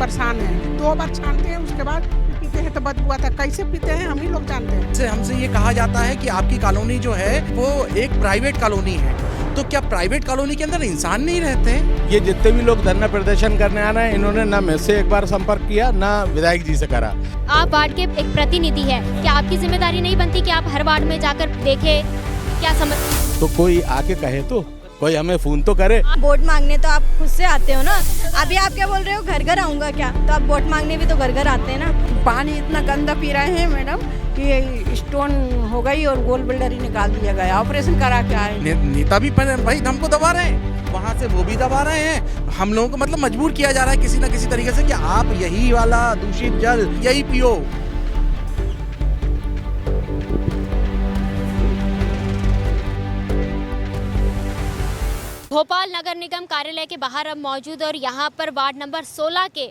परेशान हैं। 2 बार छानते हैं, उसके बाद पीते हैं तो बदबू आता है। कैसे पीते हैं हम ही लोग जानते हैं। हमसे ये कहा जाता है कि आपकी कॉलोनी जो है वो एक प्राइवेट कॉलोनी है, तो क्या प्राइवेट कॉलोनी के अंदर इंसान नहीं रहते? ये जितने भी लोग धरना प्रदर्शन करने आ रहे हैं, इन्होंने ना मुझसे एक बार संपर्क किया, ना विधायक जी से करा। आप वार्ड के एक प्रतिनिधि है, क्या आपकी जिम्मेदारी नहीं बनती कि आप हर वार्ड में जाकर देखें क्या समझ? तो कोई आके कहे तो, कोई हमें फोन तो करे। वोट मांगने तो आप खुद से आते हो ना, अभी आप क्या बोल रहे हो घर घर आऊंगा क्या? तो आप वोट मांगने भी तो घर घर आते हैं ना। पानी इतना गंदा पी रहे हैं मैडम कि स्टोन हो गई और गोल बिल्डर ही निकाल दिया गया। ऑपरेशन करा के आए। नेता भी भाई हमको दबा रहे हैं, वहाँ से वो भी दबा रहे हैं। हम लोगों को मतलब मजबूर किया जा रहा है किसी न किसी तरीके से कि आप यही वाला दूषित जल यही पियो। भोपाल नगर निगम कार्यालय के बाहर अब मौजूद और यहाँ पर वार्ड नंबर 16 के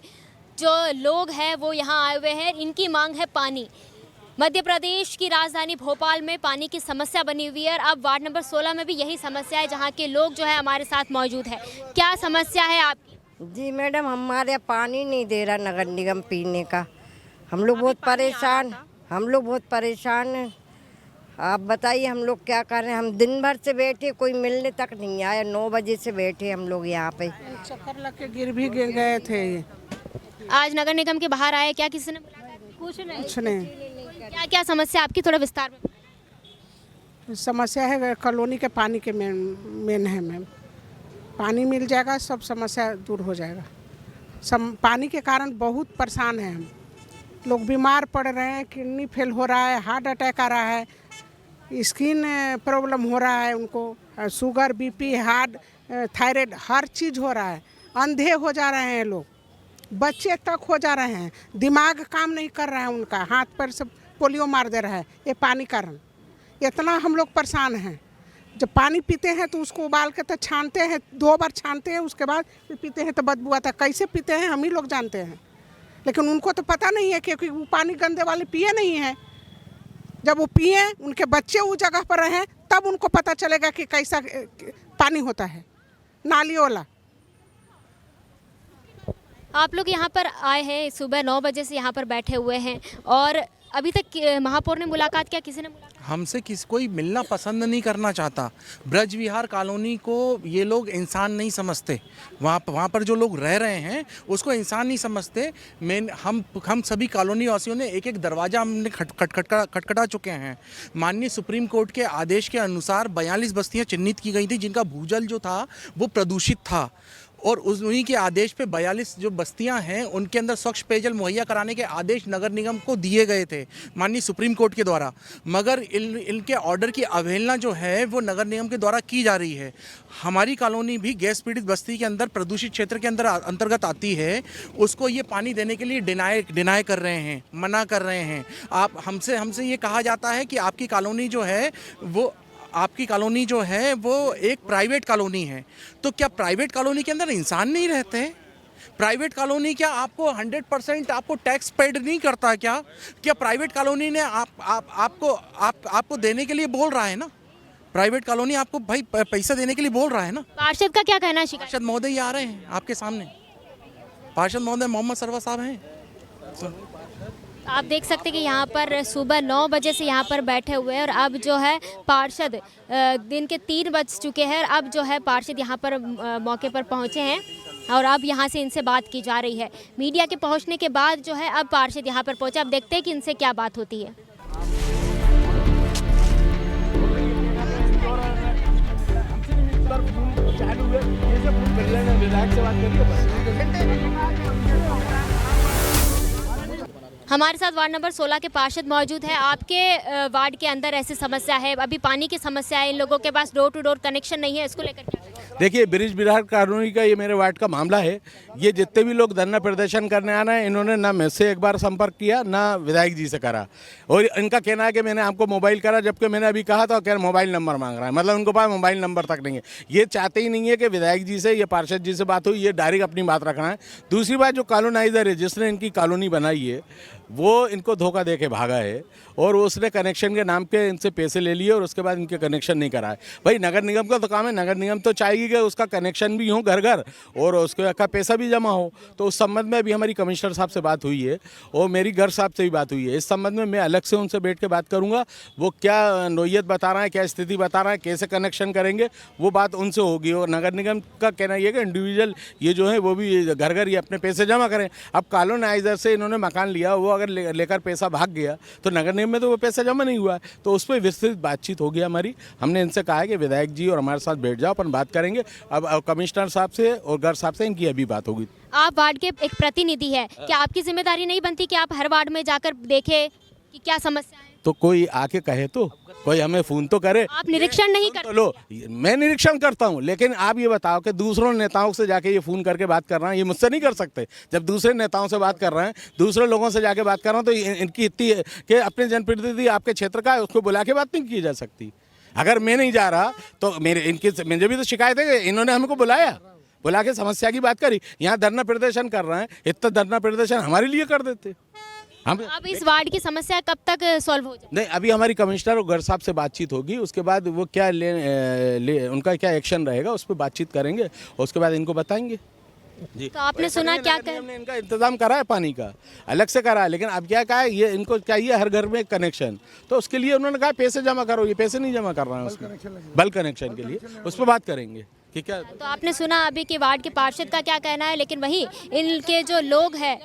जो लोग हैं वो यहाँ आए हुए हैं। इनकी मांग है पानी। मध्य प्रदेश की राजधानी भोपाल में पानी की समस्या बनी हुई है और अब वार्ड नंबर 16 में भी यही समस्या है, जहाँ के लोग जो है हमारे साथ मौजूद है। क्या समस्या है आपकी? जी मैडम, हमारे यहाँ पानी नहीं दे रहा नगर निगम पीने का। हम लोग बहुत परेशान हैं। आप बताइए हम लोग क्या कर रहे हैं? हम दिन भर से बैठे, कोई मिलने तक नहीं आया। 9 बजे से बैठे हम लोग यहाँ पे। चक्कर लग के गिर भी गए थे। आज नगर निगम के बाहर आए, क्या किसी ने बुलाया? कुछ नहीं। क्या क्या समस्या आपकी, थोड़ा विस्तार में? समस्या है कॉलोनी के पानी के मेन है मैम। पानी मिल जाएगा सब समस्या दूर हो जाएगा। पानी के कारण बहुत परेशान हैं हम लोग। बीमार पड़ रहे हैं, किडनी फेल हो रहा है, हार्ट अटैक आ रहा है, स्किन प्रॉब्लम हो रहा है उनको, शुगर बीपी हार्ट थायराइड हर चीज़ हो रहा है। अंधे हो जा रहे हैं लोग, बच्चे तक हो जा रहे हैं। दिमाग काम नहीं कर रहा है उनका, हाथ पैर सब पोलियो मार दे रहा है ये पानी कारण। इतना हम लोग परेशान हैं। जब पानी पीते हैं तो उसको उबाल के तो छानते हैं, 2 बार छानते हैं, उसके बाद पीते हैं तो बदबू आता है। कैसे पीते हैं हम ही लोग जानते हैं, लेकिन उनको तो पता नहीं है क्योंकि वो पानी गंदे वाले पिए नहीं हैं। जब वो पिए, उनके बच्चे उस जगह पर रहें, तब उनको पता चलेगा कि कैसा पानी होता है नाली वाला। आप लोग यहाँ पर आए हैं, सुबह 9 बजे से यहाँ पर बैठे हुए हैं और अभी तक महापौर ने मुलाकात किया? किसी ने मुलाकात? हमसे कोई मिलना पसंद नहीं करना चाहता। ब्रज विहार कॉलोनी को ये लोग इंसान नहीं समझते। वहाँ पर जो लोग रह रहे हैं उसको इंसान नहीं समझते। हम सभी कॉलोनी वासियों ने एक दरवाज़ा हमने खटखटा चुके हैं। माननीय सुप्रीम कोर्ट के आदेश के अनुसार 42 बस्तियाँ चिन्हित की गई थी जिनका भूजल जो था वो प्रदूषित था, और उन्हीं के आदेश पे 42 जो बस्तियां हैं उनके अंदर स्वच्छ पेयजल मुहैया कराने के आदेश नगर निगम को दिए गए थे माननीय सुप्रीम कोर्ट के द्वारा। मगर इनके ऑर्डर की अवहेलना जो है वो नगर निगम के द्वारा की जा रही है। हमारी कॉलोनी भी गैस पीड़ित बस्ती के अंदर प्रदूषित क्षेत्र के अंदर अंतर्गत आती है। उसको ये पानी देने के लिए डिनाई कर रहे हैं, मना कर रहे हैं। आप हमसे ये कहा जाता है कि आपकी कॉलोनी जो है वो एक प्राइवेट कॉलोनी है, तो क्या प्राइवेट कॉलोनी के अंदर इंसान नहीं रहते? प्राइवेट कॉलोनी क्या आपको 100% आपको टैक्स पेड नहीं करता? क्या प्राइवेट कॉलोनी ने आपको देने के लिए बोल रहा है ना? प्राइवेट कॉलोनी आपको भाई पैसा देने के लिए बोल रहा है ना? पार्षद का क्या कहना है? पार्षद महोदय आ रहे हैं आपके सामने। पार्षद महोदय मोहम्मद सरवा साहब हैं। आप देख सकते हैं कि यहाँ पर सुबह 9 बजे से यहाँ पर बैठे हुए हैं और अब जो है पार्षद दिन के 3 बज चुके हैं। अब जो है पार्षद यहाँ पर मौके पर पहुँचे हैं और अब यहाँ से इनसे बात की जा रही है। मीडिया के पहुँचने के बाद जो है अब पार्षद यहाँ पर पहुँचे। अब देखते हैं कि इनसे क्या बात होती है। हमारे साथ वार्ड नंबर 16 के पार्षद मौजूद है। आपके वार्ड के अंदर ऐसी समस्या है, अभी पानी की समस्या है, इन लोगों के पास डोर टू डोर कनेक्शन नहीं है, इसको लेकर क्या? देखिए, ब्रिज विहार कॉलोनी का ये मेरे वार्ड का मामला है। ये जितने भी लोग धरना प्रदर्शन करने आ रहे हैं, इन्होंने ना मुझसे एक बार संपर्क किया, ना विधायक जी से करा। और इनका कहना है कि मैंने आपको मोबाइल करा, जबकि मैंने अभी कहा था कि मोबाइल नंबर मांग रहा है। मतलब उनको पास मोबाइल नंबर तक नहीं है। ये चाहते ही नहीं है कि विधायक जी से या पार्षद जी से बात हुई, ये डायरेक्ट अपनी बात रखना है। दूसरी बात, जो कॉलोनाइजर है जिसने इनकी कॉलोनी बनाई है, वो इनको धोखा दे के भागा है और उसने कनेक्शन के नाम पे इनसे पैसे ले लिए और उसके बाद इनके कनेक्शन नहीं कराए। भाई नगर निगम का तो काम है, नगर निगम तो चाहेगी कि उसका कनेक्शन भी हो घर घर और उसके का पैसा भी जमा हो। तो उस संबंध में अभी हमारी कमिश्नर साहब से बात हुई है और मेरी गर्ग साहब से भी बात हुई है। इस संबंध में मैं अलग से उनसे बैठ के बात करूँगा, वो क्या नोयत बता रहा है, क्या स्थिति बता रहा है, कैसे कनेक्शन करेंगे, वो बात उनसे होगी। और नगर निगम का कहना ये है कि इंडिविजुअल ये जो है वो भी घर घर ये अपने पैसे जमा करें। अब कॉलोनाइजर से इन्होंने मकान लिया, वो अगर लेकर पैसा भाग गया तो नगर निगम में तो वो पैसा जमा नहीं हुआ है। तो उस पर विस्तृत बातचीत होगी हमारी। हमने इनसे कहा है कि विधायक जी और हमारे साथ बैठ जाओ, अपन बात करेंगे। अब कमिश्नर साहब से और गर्ग साहब से इनकी अभी बात होगी। आप वार्ड के एक प्रतिनिधि है, क्या आपकी जिम्मेदारी नहीं बनती कि आप हर वार्ड में जाकर देखें कि क्या समस्या है? तो कोई आके कहे तो, कोई हमें फोन तो करे। आप निरीक्षण नहीं करते? लो मैं निरीक्षण करता हूँ, लेकिन आप ये बताओ कि दूसरों नेताओं से जाके ये फ़ोन करके बात कर रहे हैं, ये मुझसे नहीं कर सकते। जब दूसरे नेताओं से बात कर रहे हैं, दूसरे लोगों से जाके बात कर रहे हैं, तो इनकी इतनी है कि अपने जनप्रतिनिधि आपके क्षेत्र का है, उसको बुला के बात नहीं की जा सकती। अगर मैं नहीं जा रहा तो मुझे भी तो शिकायत है कि इन्होंने हमको बुला के समस्या की बात करी। यहाँ धरना प्रदर्शन कर रहे हैं, इतना धरना प्रदर्शन हमारे लिए कर देते हम। अब इस वार्ड की समस्या कब तक सॉल्व हो जाए? नहीं, अभी हमारी कमिश्नर और गर्ग साहब से बातचीत होगी, उसके बाद वो क्या उनका क्या एक्शन रहेगा उस पर बातचीत करेंगे और उसके बाद इनको बताएंगे। जी, तो आपने सुना क्या हमने इनका इंतजाम करा है, पानी का अलग से करा है, लेकिन अब क्या कहा है, ये इनको चाहिए हर घर में कनेक्शन। तो उसके लिए उन्होंने कहा पैसे जमा करो, ये पैसे नहीं जमा कर रहे हैं उसमें, बल्क कनेक्शन के लिए। उस पर बात करेंगे कि क्या। तो आपने सुना अभी कि वार्ड के पार्षद का क्या कहना है, लेकिन वहीं इनके जो लोग हैं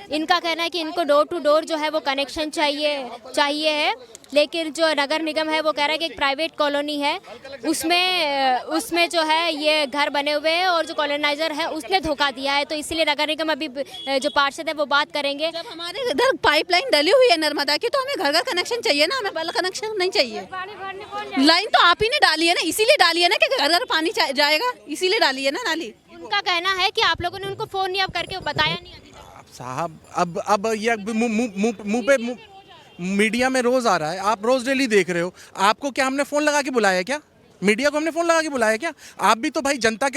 इनका कहना है कि इनको डोर टू डोर जो है वो कनेक्शन चाहिए है। लेकिन जो नगर निगम है वो कह रहा है कि एक प्राइवेट कॉलोनी है, उसमें जो है ये घर बने हुए हैं और जो कॉलोनाइजर है उसने धोखा दिया है। तो इसीलिए नगर निगम अभी जो पार्षद है वो बात करेंगे। जब हमारे इधर पाइपलाइन डली हुई है नर्मदा की, तो हमें घर घर कनेक्शन चाहिए ना, हमें बल्क कनेक्शन नहीं चाहिए। लाइन तो आप ही ने डाली है ना, इसीलिए डाली है ना कि घर घर पानी जाएगा, इसीलिए डाली है ना नाली। उनका कहना है कि आप लोगों ने उनको फोन नहीं अब करके बताया नहीं अभी तक। साहब अब ये मुंह पे मीडिया में रोज आ रहा है, आप रोज डेली देख रहे हो। आपको क्या हमने फोन लगा के बुलाया क्या? मीडिया को हमने फोन लगा के बुलाया क्या? आप भी तो भाई जनता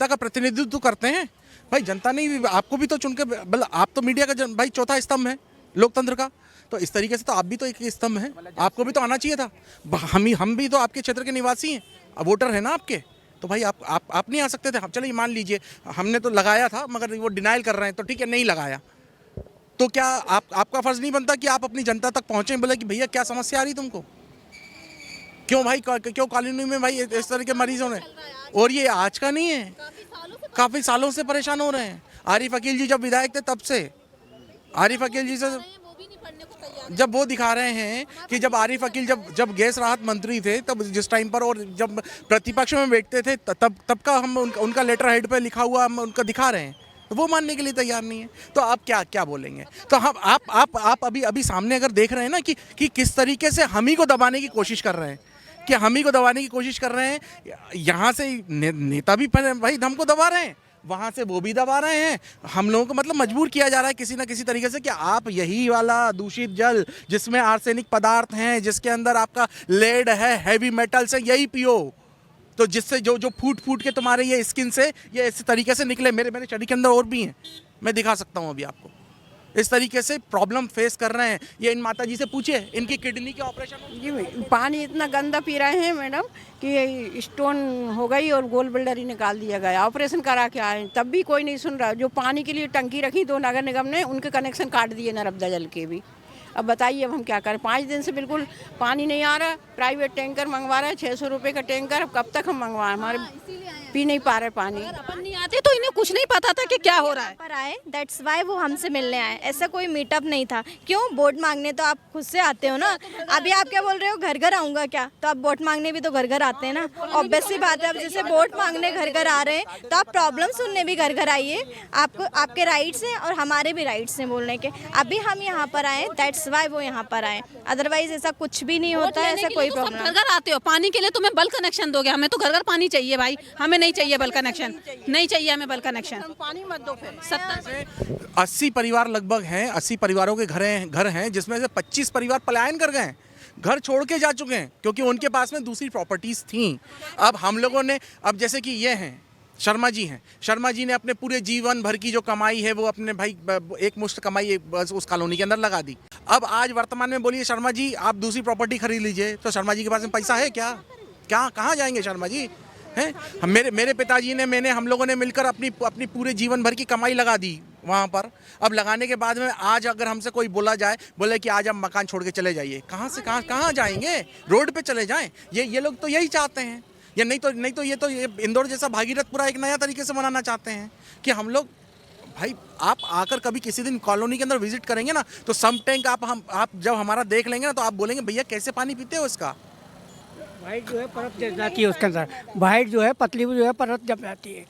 का प्रतिनिधित्व करते हैं भाई। जनता नहीं, आपको भी तो चुन के, मतलब आप तो मीडिया का भाई चौथा स्तंभ है लोकतंत्र का। तो इस तरीके से तो आप भी तो एक स्तंभ हैं, आपको भी तो आना चाहिए था। हम भी तो आपके क्षेत्र के निवासी हैं, वोटर हैं ना आपके। तो भाई आप नहीं आ सकते थे? चलिए मान लीजिए हमने तो लगाया था, मगर वो डिनाइल कर रहे हैं, तो ठीक है नहीं लगाया, तो क्या आपका फर्ज नहीं बनता कि आप अपनी जनता तक पहुंचे, बोले कि भैया क्या समस्या आ रही तुमको, क्यों भाई, क्यों कॉलोनी में भाई इस तरह के मरीज हो रहे हैं? और ये आज का नहीं है, काफी सालों से परेशान हो रहे हैं। आरिफ अकील जी जब विधायक थे तब से, आरिफ अकील जी से जब वो दिखा रहे हैं कि जब आरिफ अकील जब गैस राहत मंत्री थे तब जिस टाइम पर, और जब प्रतिपक्ष में बैठते थे तब का हम उनका लेटर हेड पे लिखा हुआ हम उनका दिखा रहे हैं, तो वो मानने के लिए तैयार नहीं है। तो आप क्या बोलेंगे? तो हम आप अभी सामने अगर देख रहे हैं ना कि किस तरीके से हम ही को दबाने की कोशिश कर रहे हैं, कि हम ही को दबाने की कोशिश कर रहे हैं। यहाँ से नेता भी भाई हमको दबा रहे हैं, वहाँ से वो भी दबा रहे हैं। हम लोगों को मतलब मजबूर किया जा रहा है किसी ना किसी तरीके से कि आप यही वाला दूषित जल जिसमें आर्सेनिक पदार्थ हैं, जिसके अंदर आपका लेड है, हैवी मेटल्स है, यही पियो। तो जिससे जो फूट के तुम्हारे ये स्किन से ये इस तरीके से निकले। मेरे शरीर के अंदर और भी हैं, मैं दिखा सकता हूँ अभी आपको। इस तरीके से प्रॉब्लम फेस कर रहे हैं। ये इन माता जी से पूछिए, इनकी किडनी के ऑपरेशन। जी पानी इतना गंदा पी रहे हैं मैडम कि स्टोन हो गई और गोल बिल्डर ही निकाल दिया गया। ऑपरेशन करा के आए तब भी कोई नहीं सुन रहा। जो पानी के लिए टंकी रखी तो नगर निगम ने उनके कनेक्शन काट दिए, नर्मदा जल के भी। अब बताइए अब हम क्या करें? 5 दिन से बिल्कुल पानी नहीं आ रहा। प्राइवेट टैंकर मंगवा रहे हैं, 600 रुपये का टैंकर। अब कब तक हम मंगवाएं? हमारे पी नहीं पा रहे पानी। अपन नहीं आते तो इन्हें कुछ नहीं पता था कि क्या हो रहा है। पर आए, दैट्स वाई वो हमसे मिलने आए। ऐसा कोई मीटअप नहीं था। क्यों? वोट मांगने तो आप खुद से आते हो ना। अभी आप क्या बोल रहे हो घर घर आऊँगा क्या? तो आप वोट मांगने भी तो घर घर आते हैं ना। ऑब्वियस सी बात है। अब जैसे वोट मांगने घर घर आ रहे हैं तो आप प्रॉब्लम सुनने भी घर घर आइए। आपको आपके राइट्स हैं और हमारे भी राइट्स हैं बोलने के। अभी हम यहाँ पर आए, दैट्स वाई वो यहाँ पर आए। अदरवाइज ऐसा कुछ भी नहीं होता है, ऐसा कोई प्रॉब्लम। घर घर आते हो, पानी के लिए तुम्हें बल्क कनेक्शन दोगे, हमें तो घर घर पानी चाहिए भाई। हमें नहीं चाहिए बल्क कनेक्शन, नहीं चाहिए हमें बल्क कनेक्शन। पानी मत दो फिर। 80 परिवार लगभग हैं, 80 परिवारों के घर हैं जिसमें से 25 परिवार पलायन कर गए हैं, घर छोड़ के जा चुके हैं क्योंकि उनके पास में दूसरी प्रॉपर्टीज थी। अब हम लोगों ने, अब जैसे कि ये हैं, शर्मा जी हैं। शर्मा जी ने अपने पूरे जीवन भर की जो कमाई है वो अपने भाई एक मुश्त कमाई बस उस कॉलोनी के अंदर लगा दी। अब आज वर्तमान में बोलिए शर्मा जी आप दूसरी प्रॉपर्टी खरीद लीजिए, तो शर्मा जी के पास में पैसा है क्या? कहाँ जाएंगे शर्मा जी? हैं मेरे पिताजी ने हम लोगों ने मिलकर अपनी पूरे जीवन भर की कमाई लगा दी वहाँ पर। अब लगाने के बाद में आज अगर हमसे कोई बोले कि आज आप मकान छोड़ के चले जाइए, कहाँ से कहाँ जाएंगे? रोड पे चले जाएं। ये लोग तो यही चाहते हैं। या नहीं तो ये इंदौर जैसा भागीरथपुरा एक नया तरीके से बनाना चाहते हैं कि हम लोग भाई आप आकर कभी किसी दिन कॉलोनी के अंदर विजिट करेंगे ना तो सम टैंक आप जब हमारा देख लेंगे ना तो आप बोलेंगे भैया कैसे पानी पीते हो इसका। वाइट जो है परत जम जाती है उसके अंदर, वाइट जो है पतली जो है परत जम जाती है।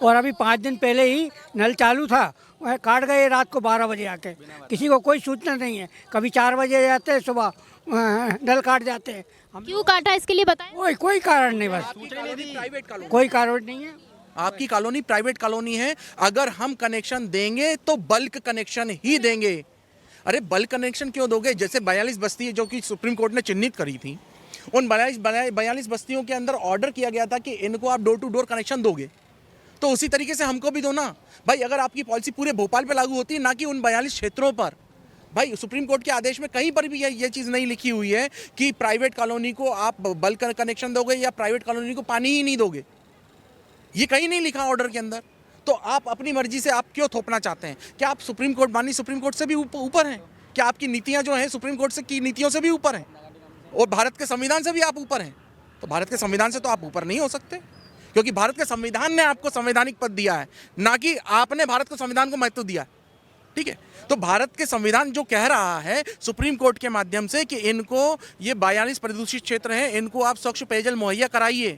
और अभी 5 दिन पहले ही नल चालू था, वह काट गए रात को 12 बजे आके, किसी को कोई सूचना नहीं है। कभी 4 बजे जाते हैं सुबह नल काट जाते हैं। हम क्यों काटा इसके लिए बताएं? कोई कारण नहीं, बस कोई कारण नहीं है। आपकी कॉलोनी प्राइवेट कॉलोनी है, अगर हम कनेक्शन देंगे तो बल्क कनेक्शन ही देंगे। अरे बल्क कनेक्शन क्यों दोगे? जैसे 42 बस्ती जो कि सुप्रीम कोर्ट ने चिन्हित करी थी, उन 42 बस्तियों के अंदर ऑर्डर किया गया था कि इनको आप डोर टू डोर कनेक्शन दोगे, तो उसी तरीके से हमको भी दो ना भाई। अगर आपकी पॉलिसी पूरे भोपाल पे लागू होती है ना कि उन 42 क्षेत्रों पर, भाई सुप्रीम कोर्ट के आदेश में कहीं पर भी ये चीज़ नहीं लिखी हुई है कि प्राइवेट कॉलोनी को आप बल्क कनेक्शन दोगे या प्राइवेट कॉलोनी को पानी ही नहीं दोगे। ये कहीं नहीं लिखा ऑर्डर के अंदर। तो आप अपनी मर्जी से आप क्यों थोपना चाहते हैं? क्या आप सुप्रीम कोर्ट से भी ऊपर हैं? क्या आपकी नीतियाँ जो हैं सुप्रीम कोर्ट से की नीतियों से भी ऊपर हैं? और भारत के संविधान से भी आप ऊपर हैं? तो भारत के संविधान से तो आप ऊपर नहीं हो सकते, क्योंकि भारत के संविधान ने आपको संवैधानिक पद दिया है, ना कि आपने भारत को संविधान को महत्व दिया। ठीक है, तो भारत के संविधान जो कह रहा है सुप्रीम कोर्ट के माध्यम से कि इनको ये 42 प्रदूषित क्षेत्र हैं, इनको आप स्वच्छ पेयजल मुहैया कराइए,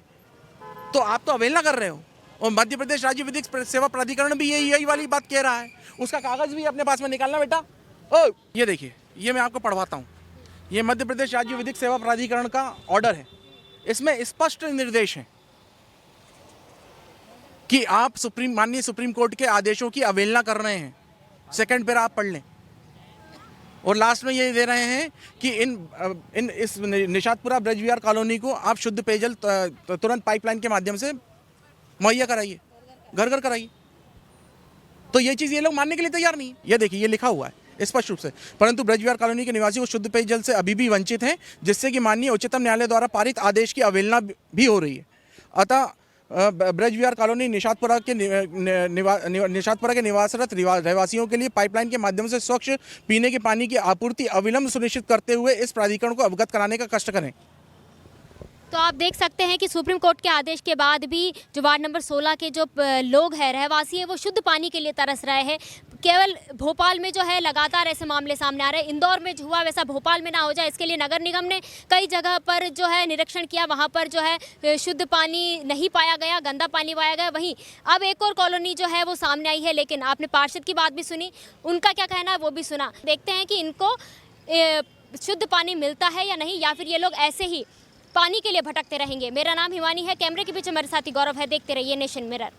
तो आप तो अवहेलना कर रहे हो। और मध्य प्रदेश राज्य विधिक सेवा प्राधिकरण भी यही वाली बात कह रहा है। उसका कागज भी अपने पास में निकालना बेटा। ओ ये देखिए, ये मैं आपको पढ़वाता हूँ। ये मध्य प्रदेश राज्य विधिक सेवा प्राधिकरण का ऑर्डर है। इसमें स्पष्ट निर्देश है कि आप माननीय सुप्रीम कोर्ट के आदेशों की अवहेलना कर रहे हैं। सेकंड पैरा आप पढ़ लें। और लास्ट में ये दे रहे हैं कि इस निशातपुरा ब्रजविहार कॉलोनी को आप शुद्ध पेयजल तुरंत पाइपलाइन के माध्यम से मुहैया कराइए, घर कराइए। तो ये चीज़ ये लोग मानने के लिए तैयार नहीं। ये देखिए, ये लिखा हुआ है स्पष्ट रूप से। परंतु ब्रजविहार कॉलोनी के निवासी शुद्ध पेयजल से अभी भी वंचित हैं, जिससे कि माननीय उच्चतम न्यायालय द्वारा पारित आदेश की अवहेलना भी हो रही है। अतः ब्रजविहार कॉलोनी निशातपुरा के निवासरत रहवासियों के लिए पाइपलाइन के माध्यम से स्वच्छ पीने के पानी की आपूर्ति अविलंब सुनिश्चित करते हुए इस प्राधिकरण को अवगत कराने का कष्ट करें। तो आप देख सकते हैं कि सुप्रीम कोर्ट के आदेश के बाद भी जो वार्ड नंबर 16 के जो लोग हैं, रहवासी हैं, वो शुद्ध पानी के लिए तरस रहे हैं। केवल भोपाल में जो है लगातार ऐसे मामले सामने आ रहे हैं। इंदौर में जो हुआ वैसा भोपाल में ना हो जाए, इसके लिए नगर निगम ने कई जगह पर जो है निरीक्षण किया। वहाँ पर जो है शुद्ध पानी नहीं पाया गया, गंदा पानी पाया गया। वहीं अब एक और कॉलोनी जो है वो सामने आई है, लेकिन आपने पार्षद की बात भी सुनी, उनका क्या कहना है वो भी सुना। देखते हैं कि इनको शुद्ध पानी मिलता है या नहीं, या फिर ये लोग ऐसे ही पानी के लिए भटकते रहेंगे। मेरा नाम हिमानी है, कैमरे के पीछे मेरे साथी गौरव है। देखते रहिए नेशन मिरर।